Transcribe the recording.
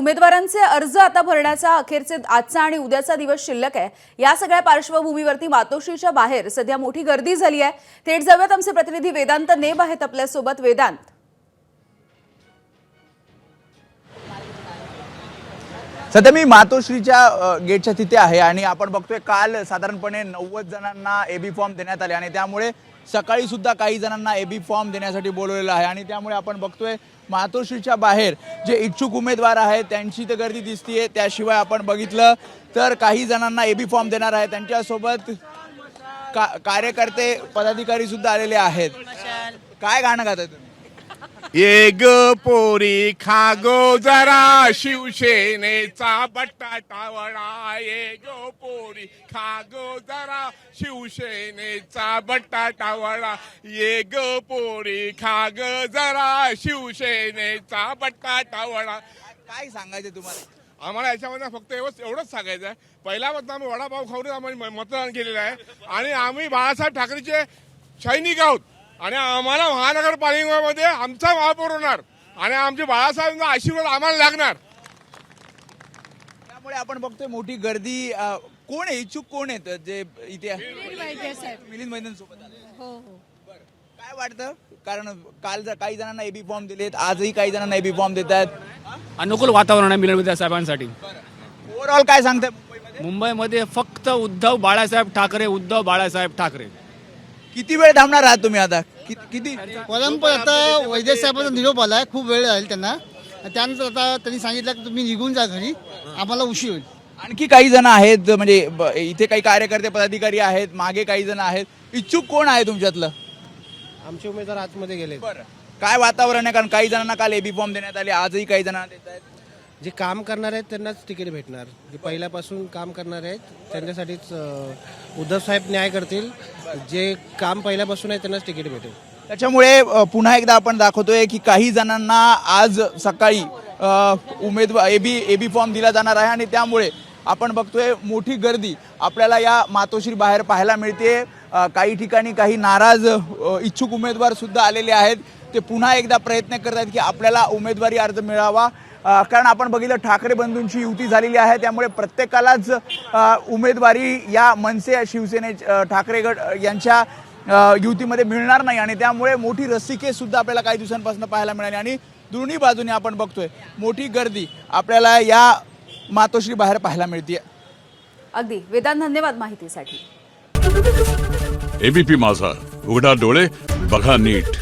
उमेदवारांचे अर्ज आता भरण्याचा अखेरचे आजचा आणि उद्याचा दिवस शिल्लक आहे। या सगळ्या पार्श्वभूमीवरती मातोश्रीच्या बाहेर सध्या मोठी गर्दी झाली आहे। थेट जाऊयात आमचे प्रतिनिधी वेदांत नेब आहेत आपल्या सोबत। वेदांत, सध्या मी मातोश्रीच्या गेटच्या तिथे आहे आणि आपण बघतोय काल साधारणपणे 90 जणांना एबी फॉर्म देण्यात आले आणि त्यामुळे सकाळी सुद्धा काही जणांना एबी फॉर्म देण्यासाठी बोलवलेलं आहे आणि त्यामुळे आपण बघतोय मातोश्रीच्या बाहेर जे इच्छुक उमेदवार आहेत त्यांची तर गर्दी दिसतीये। त्याशिवाय आपण बघितलं तर काही जणांना एबी फॉर्म देणार आहे, त्यांच्यासोबत कार्यकर्ते पदाधिकारी सुद्धा आलेले आहेत। काय गाणं गाताय तुम्ही? ये ग पोरी खागो जरा शिवसेनेचा बटाटा वडा, ये ग पोरी खागो जरा शिवसेनेचा बटाटा वडा, ये ग पोरी खाग जरा शिवसेनेचा बटाटा वडा। काय सांगायचं तुम्हाला? आम्हाला याच्यामध्ये फक्त एवढंच सांगायचं आहे, पहिल्यापासून आम्ही वडापाव खाऊन आम्ही मतदान केलेलं आहे आणि आम्ही बाळासाहेब ठाकरेचे सैनिक आहोत आणि आम्हाला महानगरपालिकेमध्ये आमचा महापौर होणार आणि आमचे बाळासाहेबांचा आशीर्वाद आम्हाला लागणार। त्यामुळे आपण बघतोय मोठी गर्दी। कोण आहे इच्छुक, कोण आहेत जे इथे? मिलिंद मैदान सोबत आले। हो हो, काय वाटतं? कारण काल काही जणांना एबी फॉर्म दिलेत, आजही काही जणांना एबी फॉर्म देत आहेत। अनुकूल वातावरण आहे मिलिंद मैदान साहेबांसाठी। ओव्हरऑल काय सांगताय मुंबईमध्ये? मुंबईमध्ये फक्त उद्धव बाळासाहेब ठाकरे। किती वेळ थांबणार आहात तुम्ही आता? किती? परंपरा आता वैद्य साहेबांचा निरोप आलाय, खूप वेळ झाली त्यांना। त्यानंतर आता त्यांनी सांगितलं की तुम्ही निघून जा घरी, आम्हाला उशीर होईल। आणखी काही जण आहेत, म्हणजे इथे काही कार्यकर्ते पदाधिकारी आहेत, मागे काही जण आहेत। इच्छुक कोण आहे तुमच्यातलं? आमचे उमेदवार आतमध्ये गेले। बरं, काय वातावरण आहे? कारण काही जणांना काल एबी फॉर्म देण्यात आले, आजही काही जणांना देत आहेत। जे काम करणार आहेत त्यांनाच तिकीट भेटणार, जे पहिल्यापासून काम करणार आहेत त्यांच्यासाठीच उद्धव साहेब न्याय करतील। जे काम पहिल्यापासून आहे त्यांनाच तिकीट भेटेल। त्याच्यामुळे पुन्हा एकदा आपण दाखवतोय की काही जणांना आज सकाळी उमेदवार एबी फॉर्म दिला जाणार आहे आणि त्यामुळे आपण बघतोय मोठी गर्दी आपल्याला या मातोश्री बाहेर पाहायला मिळते। काही ठिकाणी काही नाराज इच्छुक उमेदवार सुद्धा आलेले आहेत। ते पुन्हा एकदा प्रयत्न करत आहेत की आपल्याला उमेदवारी अर्ज मिळावा, कारण आपण बघितलं ठाकरे बंधूंची युती झालेली आहे, त्यामुळे प्रत्येकालाच उमेदवारी या मनसे शिवसेने ठाकरे गट यांच्या युतीमध्ये मिळणार नाही आणि त्यामुळे मोठी रस्सीखेच सुद्धा आपल्याला काही दिवसांपासून पाहायला मिळाली आणि दोन्ही बाजूने आपण बघतोय मोठी गर्दी आपल्याला या मातोश्री बाहेर पाहायला मिळते। अगदी वेदांत, धन्यवाद माहितीसाठी। एबीपी माझा, उघडा डोळे बघा नीट।